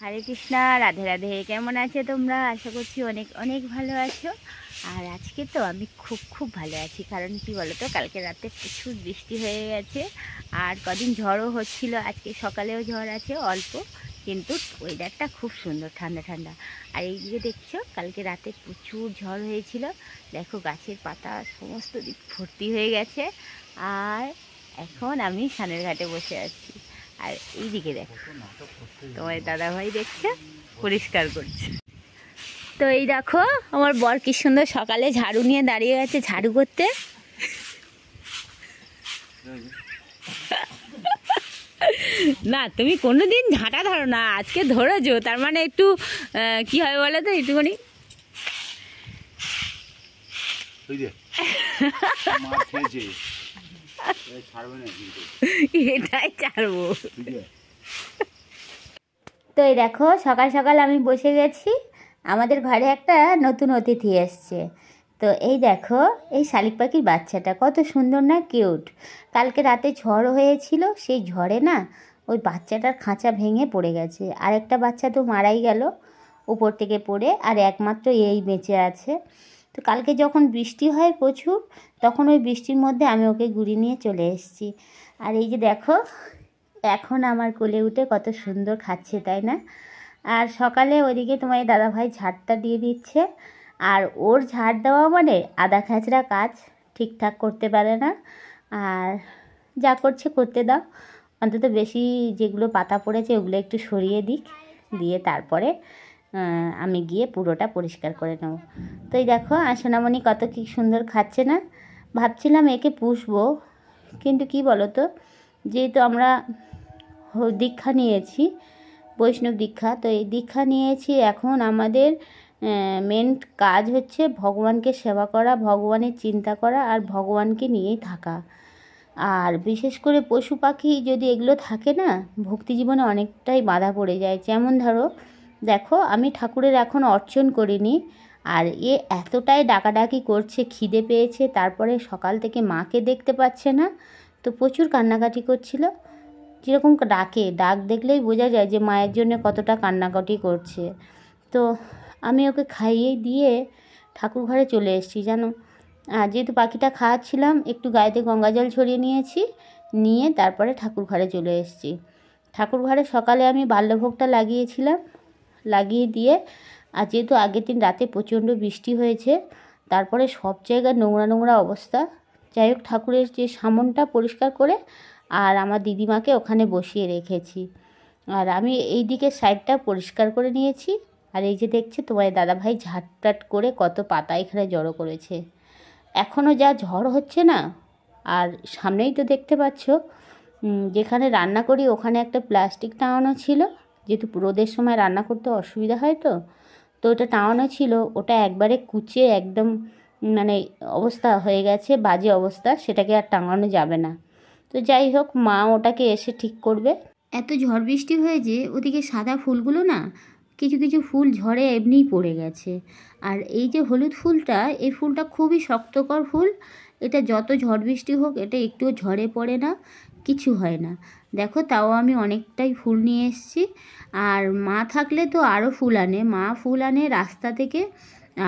হরে কৃষ্ণা, রাধে রাধে। কেমন আছো তোমরা? আশা করছি অনেক অনেক ভালো আছো। আর আজকে তো আমি খুব খুব ভালো আছি। কারণ কি বলো তো, কালকে রাতে প্রচুর বৃষ্টি হয়ে গেছে আর কদিন ঝড়ও হচ্ছিল। আজকে সকালেও ঝড় আছে অল্প, কিন্তু ওয়েদারটা খুব সুন্দর, ঠান্ডা ঠান্ডা। আর এইদিকে দেখছো, কালকে রাতে প্রচুর ঝড় হয়েছিল। দেখো গাছের পাতা সমস্ত দিক ভর্তি হয়ে গেছে। আর এখন আমি সানের ঘাটে বসে আছি। আর এইদিকে দেখো, তোমার দাদা ভাই দেখছে পরিষ্কার করছে। তো এই দেখো আমার বর কি সুন্দর সকালে ঝাড়ু নিয়ে দাঁড়িয়ে গেছে ঝাড়ু করতে। না, তুমি কোনোদিন ঝাঁটা ধরো না, আজকে ধরেছো, তার মানে একটু কি হয় বলো তো, একটুখানি এটাই ছাড়বো। তো এই দেখো সকাল সকাল আমি বসে গেছি। আমাদের ঘরে একটা নতুন অতিথি এসছে। তো এই দেখো, এই শালিক পাখির বাচ্চাটা কত সুন্দর না, কিউট। কালকে রাতে ঝড় হয়েছিল, সেই ঝড়ে না ওই বাচ্চাটার খাঁচা ভেঙে পড়ে গেছে। আরেকটা বাচ্চা তো মারাই গেল উপর থেকে পড়ে, আর একমাত্র এই বেঁচে আছে। তো কালকে যখন বৃষ্টি হয় প্রচুর, তখন ওই বৃষ্টির মধ্যে আমি ওকে গুড়ি নিয়ে চলে এসেছি। আর এই যে দেখো, এখন আমার কোলে উঠে কত সুন্দর খাচ্ছে, তাই না? আর সকালে ওইদিকে তোমার দাদাভাই ঝাড়টা দিয়ে দিচ্ছে। আর ওর ঝাড় দেওয়া মানে আদা খাঁচড়া কাজ, ঠিকঠাক করতে পারে না। আর যা করছে করতে দাও, অন্তত বেশি যেগুলো পাতা পড়েছে ওগুলো একটু সরিয়ে দিক, দিয়ে তারপরে আমি গিয়ে পুরোটা পরিষ্কার করে নেব। তো এই দেখো সোনামণি কত কি সুন্দর খাচ্ছে না। ভাবছিলাম একে পুষবো, কিন্তু কি বলো তো, যেহেতু আমরা দীক্ষা নিয়েছি, বৈষ্ণব দীক্ষা, তো এই দীক্ষা নিয়েছি, এখন আমাদের মেন কাজ হচ্ছে ভগবানকে সেবা করা, ভগবানের চিন্তা করা, আর ভগবানকে নিয়েই থাকা। আর বিশেষ করে পশু পাখি যদি এগুলো থাকে না, ভক্তি জীবনে অনেকটাই বাধা পড়ে যায়। যেমন ধরো দেখো, আমি ঠাকুরের এখন অর্চন করিনি, আর এ এতটাই ডাকাডাকি করছে, খিদে পেয়েছে, তারপরে সকাল থেকে মাকে দেখতে পাচ্ছে না, তো প্রচুর কান্নাকাটি করছিল। যেরকম ডাক দেখলেই বোঝা যায় যে মায়ের জন্য কতটা কান্নাকাটি করছে। তো আমি ওকে খাইয়ে দিয়ে ঠাকুর ঘরে চলে এসেছি জানো। আর যেহেতু পাখিটা খাওয়াচ্ছিলাম, একটু গায়েতে গঙ্গা জল ছড়িয়ে নিয়েছি, নিয়ে তারপরে ঠাকুর ঘরে চলে এসেছি। ঠাকুর ঘরে সকালে আমি বাল্যভোগটা লাগিয়েছিলাম, লাগিয়ে দিয়ে, আর যেহেতু আগের দিন রাতে প্রচণ্ড বৃষ্টি হয়েছে, তারপরে সব জায়গায় নোংরা নোংরা অবস্থা। যাই হোক, ঠাকুরের যে সামনটা পরিষ্কার করে আর আমার দিদিমাকে ওখানে বসিয়ে রেখেছি। আর আমি এই দিকের সাইডটা পরিষ্কার করে নিয়েছি। আর এই যে দেখছে তোমার দাদাভাই ঝাঁটটাট করে কত পাতা এখানে জড়ো করেছে। এখনও যা ঝড় হচ্ছে না, আর সামনেই তো দেখতে পাচ্ছ, যেখানে রান্না করি ওখানে একটা প্লাস্টিক টাঙানো ছিল, যেহেতু রোদের সময় রান্না করতে অসুবিধা হয়, তো ওটা টাঙানো ছিল, ওটা একবারে কুচে একদম মানে অবস্থা হয়ে গেছে, বাজে অবস্থা, সেটাকে আর টাঙানো যাবে না। তো যাই হোক, মা ওটাকে এসে ঠিক করবে। এত ঝড় বৃষ্টি হয়েছে, ওদিকে সাদা ফুলগুলো না, কিছু কিছু ফুল ঝড়ে এমনিই পড়ে গেছে। আর এই যে হলুদ ফুলটা, এই ফুলটা খুবই শক্তকর ফুল। এটা যত ঝড় বৃষ্টি হোক, এটা একটুও ঝড়ে পড়ে না, কিছু হয় না। দেখো, তাও আমি অনেকটাই ফুল নিয়ে এসেছি। আর মা থাকলে তো আরও ফুল আনে, মা ফুল আনে রাস্তা থেকে।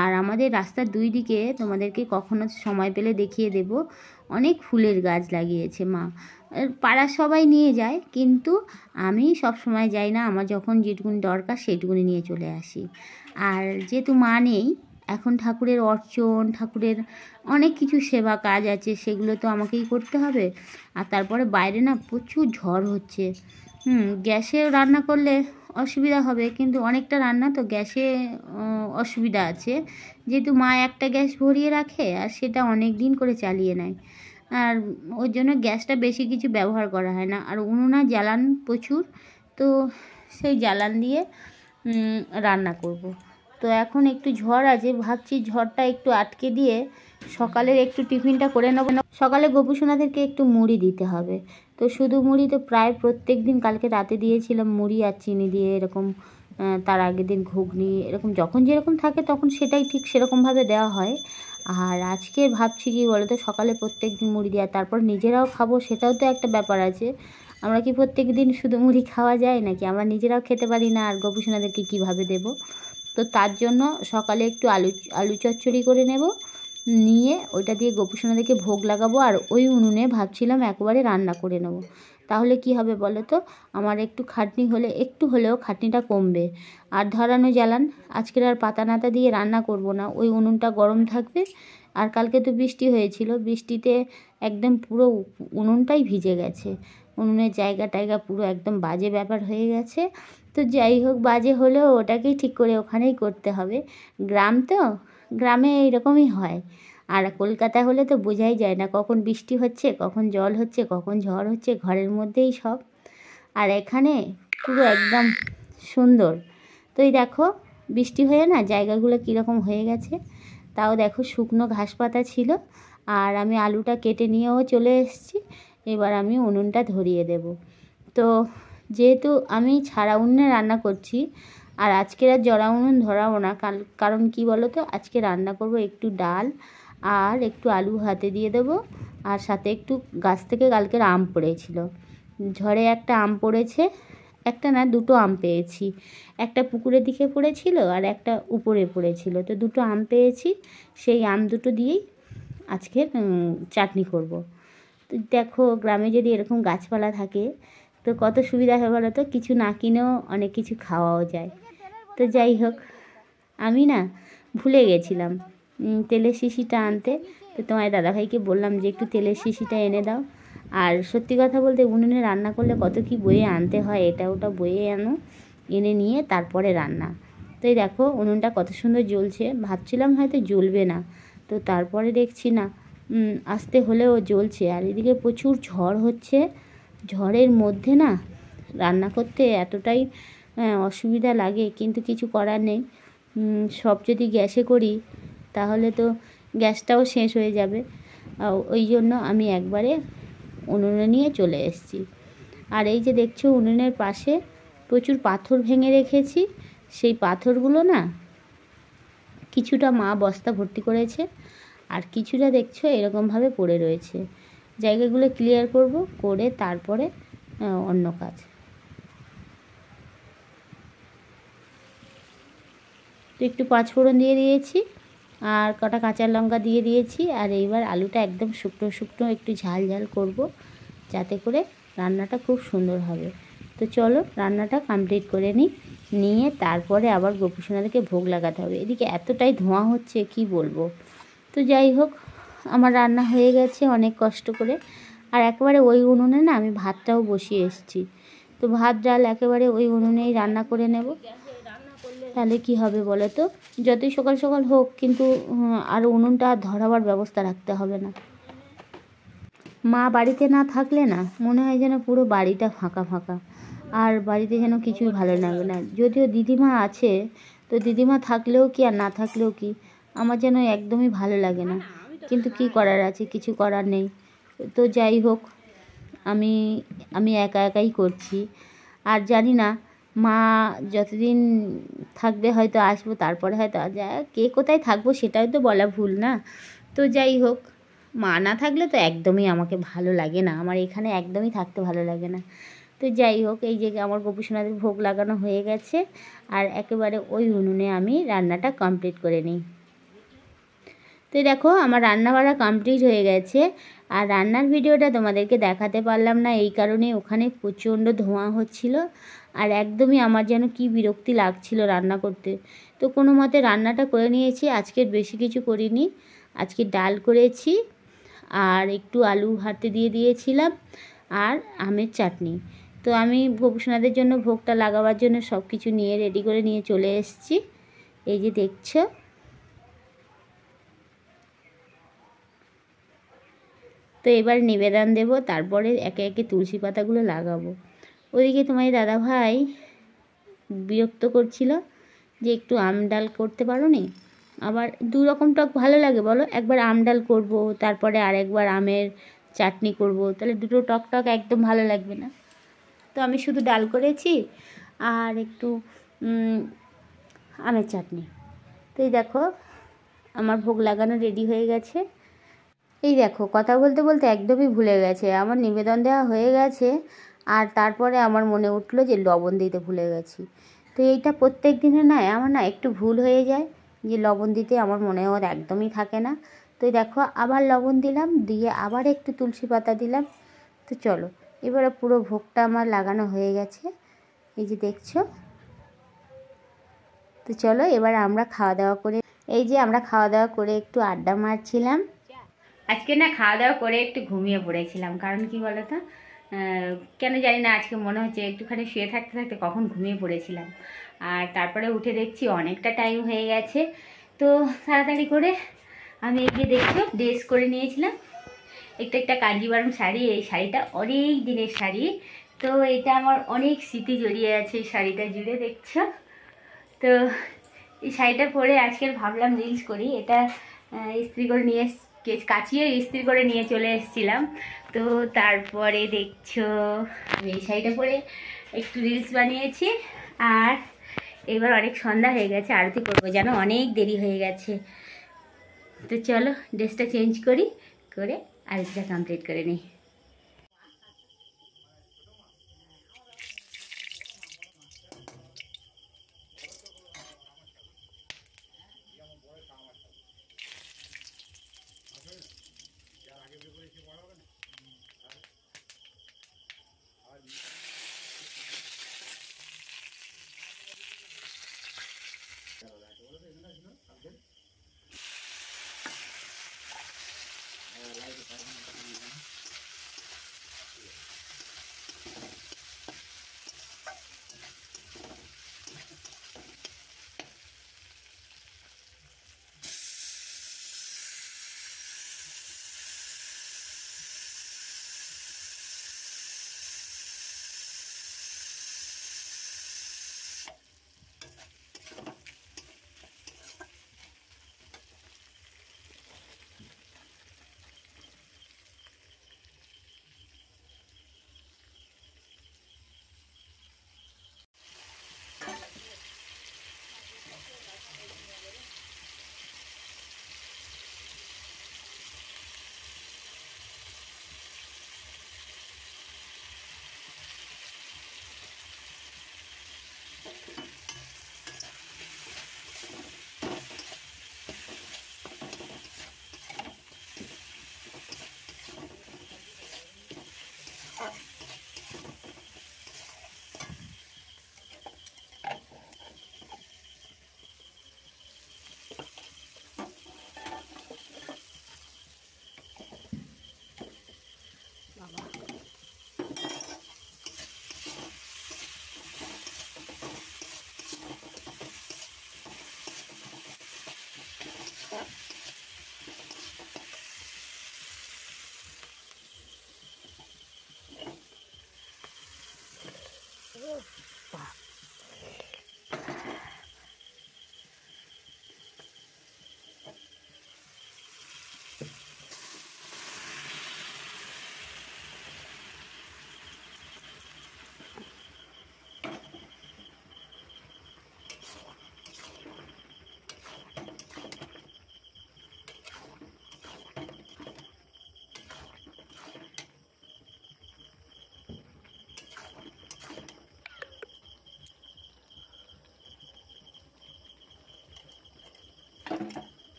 আর আমাদের রাস্তার দুই দিকে তোমাদেরকে কখনো সময় পেলে দেখিয়ে দেব, অনেক ফুলের গাছ লাগিয়েছে মা। পাড়ার সবাই নিয়ে যায়, কিন্তু আমি সব সময় যাই না, আমার যখন যেটুকুনি দরকার সেইটুকুনি নিয়ে চলে আসি। আর যেহেতু মা নেই এখন, ঠাকুরের অর্চন, ঠাকুরের অনেক কিছু সেবা কাজ আছে, সেগুলো তো আমাকেই করতে হবে। আর তারপরে বাইরে না প্রচুর ঝড় হচ্ছে। গ্যাসে রান্না করলে অসুবিধা হবে, কিন্তু অনেকটা রান্না তো গ্যাসে অসুবিধা আছে, যেহেতু মা একটা গ্যাস ভরিয়ে রাখে আর সেটা অনেক দিন করে চালিয়ে নেয়। আর ওর জন্য গ্যাসটা বেশি কিছু ব্যবহার করা হয় না। আর উনুনে জ্বালান প্রচুর, তো সেই জ্বালান দিয়ে রান্না করব। তো এখন একটু ঝড় আছে, ভাবছি ঝড়টা একটু আটকে দিয়ে সকালের একটু টিফিনটা করে নেব। সকালে গোপুসোনাদেরকে একটু মুড়ি দিতে হবে। তো শুধু মুড়ি তো প্রায় প্রত্যেক দিন, কালকে রাতে দিয়েছিলাম মুড়ি আর চিনি দিয়ে এরকম, তার আগের দিন ঘুগনি, এরকম যখন যেরকম থাকে তখন সেটাই ঠিক সেরকমভাবে দেওয়া হয়। আর আজকে ভাবছি কি বলো তো, সকালে প্রত্যেক দিন মুড়ি দেওয়া, তারপর নিজেরাও খাবো, সেটাও তো একটা ব্যাপার আছে। আমরা কি প্রত্যেক দিন শুধু মুড়ি খাওয়া যায় নাকি? আমরা নিজেরাও খেতে পারি না, আর গোপুসোনাদেরকে কীভাবে দেব? তো তার জন্য সকালে একটু আলু চচ্চড়ি করে নেব, নিয়ে ওইটা দিয়ে গোপুসোনাদেরকে ভোগ লাগাবো। আর ওই উনুনে ভাবছিলাম একবারে রান্না করে নেব, তাহলে কি হবে বলো তো? আমার একটু খাটনি হলে, একটু হলেও খাটনিটা কমবে। আর ধরানো জ্বালান, আজকের আর পাতা নাতা দিয়ে রান্না করব না, ওই উনুনটা গরম থাকবে। আর কালকে তো বৃষ্টি হয়েছিল, বৃষ্টিতে একদম পুরো উনুনটাই ভিজে গেছে, উনুনের জায়গা টায়গা পুরো একদম বাজে ব্যাপার হয়ে গেছে। তো যাই হোক, বাজে হলেও ওটাকেই ঠিক করে ওখানেই করতে হবে। গ্রাম তো, গ্রামে এইরকমই হয়। আর কলকাতা হলে তো বোঝাই যায় না, কখন বৃষ্টি হচ্ছে, কখন জল হচ্ছে, কখন ঝড় হচ্ছে, ঘরের মধ্যেই সব। আর এখানে পুরো একদম সুন্দর। তো এই দেখো, বৃষ্টি হয়ে না জায়গাগুলো কীরকম হয়ে গেছে। তাও দেখো শুকনো ঘাস পাতা ছিল। আর আমি আলুটা কেটে নিয়েও চলে এসেছি। এবার আমি উনুনটা ধরিয়ে দেব। তো যেহেতু আমি ছাড়া উনুনে রান্না করছি, আর আজকের আর জড়া উনুন ধরাবো না, কারণ কি বলো তো, আজকে রান্না করব একটু ডাল আর একটু আলু হাতে দিয়ে দেবো। আর সাথে একটু গাছ থেকে কালকের আম পড়েছিল, ঝড়ে একটা আম পড়েছে, একটা না দুটো আম পেয়েছি, একটা পুকুরের দিকে পড়েছিল আর একটা উপরে পড়েছিল। তো দুটো আম পেয়েছি, সেই আম দুটো দিয়েই আজকে চাটনি করব। তো দেখো, গ্রামে যদি এরকম গাছপালা থাকে তো কত সুবিধা হয় বলো তো, কিছু না কিনেও অনেক কিছু খাওয়াও যায়। তো যাই হোক, আমি না ভুলে গেছিলাম তেলের শিশিটা আনতে। তো তোমার দাদাভাইকে বললাম যে একটু তেলের শিশিটা এনে দাও। আর সত্যি কথা বলতে, উনুনে রান্না করলে কত কি বয়ে আনতে হয়, এটা ওটা বয়ে এনে নিয়ে তারপরে রান্না। তো এই দেখো উনুনটা কত সুন্দর জ্বলছে, ভাবছিলাম হয়তো জ্বলবে না, তো তারপরে দেখছি না, আস্তে হলেও জ্বলছে। আর এদিকে প্রচুর ঝড় হচ্ছে, ঝড়ের মধ্যে না রান্না করতে এতটাই অসুবিধা লাগে, কিন্তু কিছু করার নেই। সব যদি গ্যাসে করি তাহলে তো গ্যাসটাও শেষ হয়ে যাবে। ওই জন্য আমি একবারে উনুনে নিয়ে চলে এসেছি। আর এই যে দেখছো, উনুনের পাশে প্রচুর পাথর ভেঙে রেখেছি। সেই পাথরগুলো না কিছুটা মা বস্তা ভর্তি করেছে, আর কিছুটা দেখছো এরকমভাবে পড়ে রয়েছে। জায়গাগুলো ক্লিয়ার করব, করে তারপরে অন্য কাজ। তো একটু পাঁচফোড়ন দিয়ে দিয়েছি, আর কটা কাঁচা লঙ্কা দিয়ে দিয়েছি। আর এইবার আলুটা একদম শুকনো শুকনো একটু ঝাল ঝাল করব, যাতে করে রান্নাটা খুব সুন্দর হবে। তো চলো রান্নাটা কমপ্লিট করে নিয়ে তারপরে আবার গোপুসোনাদেরকে ভোগ লাগাতে হবে। এদিকে এতটাই ধোঁয়া হচ্ছে কি বলবো। তো যাই হোক, আমার রান্না হয়ে গেছে অনেক কষ্ট করে। আর একেবারে ওই উনুনে না আমি ভাতটাও বসিয়ে এসেছি। তো ভাত ডাল একেবারে ওই উনুনেই রান্না করে নেব। তাহলে কি হবে বলো তো, যতই সকাল সকাল হোক, কিন্তু আর উনুনটা ধরাবার ব্যবস্থা রাখতে হবে না। মা বাড়িতে না থাকলে না মনে হয় যেন পুরো বাড়িটা ফাঁকা ফাঁকা, আর বাড়িতে যেন কিছুই ভালো লাগে না। যদিও দিদিমা আছে, তো দিদিমা থাকলেও কি আর না থাকলেও কি, আমার যেন একদমই ভালো লাগে না। কিন্তু কি করার আছে, কিছু করার নেই। তো যাই হোক, আমি একা একাই করছি। আর জানি না মা যতদিন থাকবে হয়তো আসবো, তারপরে হয়তো কে কোথায় থাকবো সেটাও তো বলা ভুল না। তো যাই হোক, মা না থাকলে তো একদমই আমাকে ভালো লাগে না, আমার এখানে একদমই থাকতে ভালো লাগে না। তো যাই হোক, এই যে আমার গোপুসোনাদের ভোগ লাগানো হয়ে গেছে, আর একেবারে ওই উনুনে আমি রান্নাটা কমপ্লিট করে নিই। তো দেখো আমার রান্না বাড়া কমপ্লিট হয়ে গেছে। আর রান্নার ভিডিওটা তোমাদেরকে দেখাতে পারলাম না, এই কারণে ওখানে প্রচণ্ড ধোঁয়া হচ্ছিল, আর একদমই আমার যেন কি বিরক্তি লাগছিল রান্না করতে। তো কোনো মতে রান্নাটা করে নিয়েছি। আজকের বেশি কিছু করিনি, আজকে ডাল করেছি, আর একটু আলু ভাতে দিয়ে দিয়েছিলাম, আর আমের চাটনি। তো আমি গোপুসোনাদের জন্য ভোগটা লাগাবার জন্য সব কিছু নিয়ে রেডি করে নিয়ে চলে এসেছি। এই যে দেখছো, তো এবার নিবেদন দেব, তারপরে একে একে তুলসী পাতাগুলো লাগাবো। ওইদিকে তোমার দাদাভাই বিরক্ত করছিল যে একটু আম ডাল করতে পারো নি। আবার দু রকম টক ভালো লাগে বলো, একবার আম ডাল করবো, তারপরে আরেকবার আমের চাটনি করব, তাহলে দুটো টক টক একদম ভালো লাগবে না। তো আমি শুধু ডাল করেছি আর একটু আমের চাটনি। তো এই দেখো আমার ভোগ লাগানো রেডি হয়ে গেছে। এই দেখো কথা বলতে বলতে একদমই ভুলে গেছে, আমার নিবেদন দেওয়া হয়ে গেছে, আর তারপরে আমার মনে উঠলো যে লবণ দিতে ভুলে গেছি। তো এইটা প্রত্যেক দিনে নয়, আমার না একটু ভুল হয়ে যায়, যে লবণ দিতে আমার মনে ওর একদমই থাকে না। তো দেখো আবার লবণ দিলাম, দিয়ে আবার একটু তুলসী পাতা দিলাম। তো চলো, এবারে পুরো ভোগটা আমার লাগানো হয়ে গেছে, এই যে দেখছো। তো চলো এবার আমরা খাওয়া দাওয়া করে, এই যে আমরা খাওয়া দাওয়া করে একটু আড্ডা মারছিলাম। আজকে না খাওয়া দাওয়া করে একটু ঘুমিয়ে পড়েছিলাম, কারণ কি বলো তো, কেন জানি না আজকে মনে হচ্ছে একটুখানি শুয়ে থাকতে থাকতে কখন ঘুমিয়ে পড়েছিলাম। আর তারপরে উঠে দেখছি অনেকটা টাইম হয়ে গেছে। তো তাড়াতাড়ি করে আমি এগিয়ে দেখছো ড্রেস করে নিয়েছিলাম, একটা কাঞ্জিভারম শাড়ি। এই শাড়িটা অনেক দিনের শাড়ি, তো এটা আমার অনেক স্মৃতি জড়িয়ে আছে এই শাড়িটা জুড়ে, দেখছো। তো এই শাড়িটা পরে আজকের ভাবলাম রিলস করি। এটা ইস্ত্রি করে নিয়ে কাচিয়ে ইস্ত্রি করে নিয়ে চলে এসেছিলাম। তো তারপরে দেখছো আমি এই শাড়িটা পরে একটু রিলস বানিয়েছি। আর এবার অনেক সন্ধ্যা হয়ে গেছে, আরতি করবো, যেন অনেক দেরি হয়ে গেছে। তো চলো ড্রেসটা চেঞ্জ করি, করে আরতিটা কমপ্লিট করে নিই।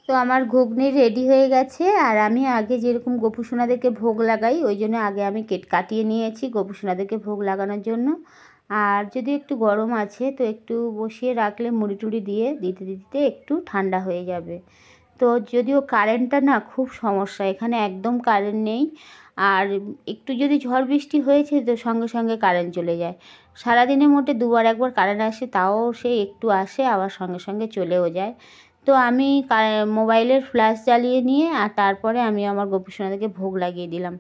তো আমার ঘুগনি রেডি হয়ে গেছে। আর আমি আগে যেরকম গোপু সোনাদেরকে ভোগ লাগাই, ওই জন্য আগে আমি কাটিয়ে নিয়েছি গোপু সোনাদেরকে ভোগ লাগানোর জন্য। আর যদি একটু গরম আছে তো একটু বসিয়ে রাখলে মুড়ি টুড়ি দিয়ে দিতে দিতে একটু ঠান্ডা হয়ে যাবে। তো যদিও কারেন্টটা না খুব সমস্যা, এখানে একদম কারেন্ট নেই। আর একটু যদি ঝড় বৃষ্টি হয়েছে তো সঙ্গে সঙ্গে কারেন্ট চলে যায়। সারাদিনের মধ্যে দুবার একবার কারেন্ট আসে, তাও সে একটু আসে আবার সঙ্গে সঙ্গে চলেও যায়। তো আমি মোবাইলের ফ্ল্যাশ জ্বালিয়ে নিয়ে আর তারপরে আমি আমার গোপু সোনাদেরকে ভোগ লাগিয়ে দিলাম।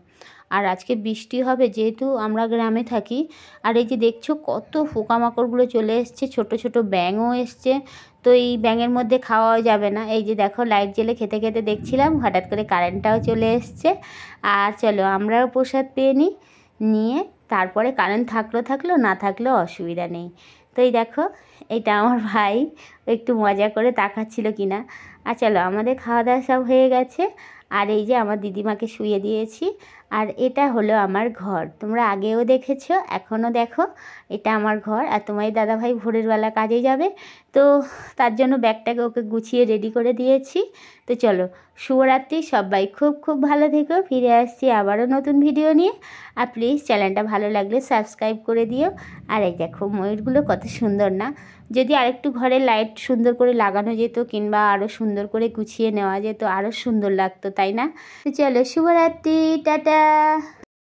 আর আজকে বৃষ্টি হবে, যেহেতু আমরা গ্রামে থাকি। আর এই যে দেখছো কত পোকামাকড়গুলো চলে এসছে, ছোট ছোট ব্যাঙও এসছে। তো এই ব্যাঙের মধ্যে খাওয়াও যাবে না। এই যে দেখো লাইট জ্বেলে খেতে খেতে দেখছিলাম, হঠাৎ করে কারেন্টটাও চলে এসছে। আর চলো আমরাও প্রসাদ পেয়ে নিই, নিয়ে তারপরে কারেন্ট থাকলো না থাকলেও অসুবিধা নেই। তো এই দেখো, এটা আমার ভাই একটু মজা করে তাকাচ্ছিল কিনা। আর চলো, আমাদের খাওয়া দাওয়া সব হয়ে গেছে। আর এই যে আমার দিদিমাকে শুয়ে দিয়েছি। আর এটা হলো আমার ঘর, তোমরা আগেও দেখেছো, এখনও দেখো, এটা আমার ঘর। আর তোমার দাদাভাই ভোরের বেলা কাজে যাবে, তো তার জন্য ব্যাগটাকে ওকে গুছিয়ে রেডি করে দিয়েছি। তো চলো, শুভরাত্রি, সবাই খুব খুব ভালো থেকো। ফিরে আসছি আবারও নতুন ভিডিও নিয়ে। আর প্লিজ চ্যানেলটা ভালো লাগলে সাবস্ক্রাইব করে দিও। আর এই দেখো, ময়ূরগুলো কত সুন্দর না? যদি আরেকটু ঘরে লাইট সুন্দর করে লাগানো যেত, কিংবা আরও সুন্দর করে গুছিয়ে নেওয়া যেত, আরও সুন্দর লাগতো, তাই না? তো চলো, শুভরাত্রি, টাটা।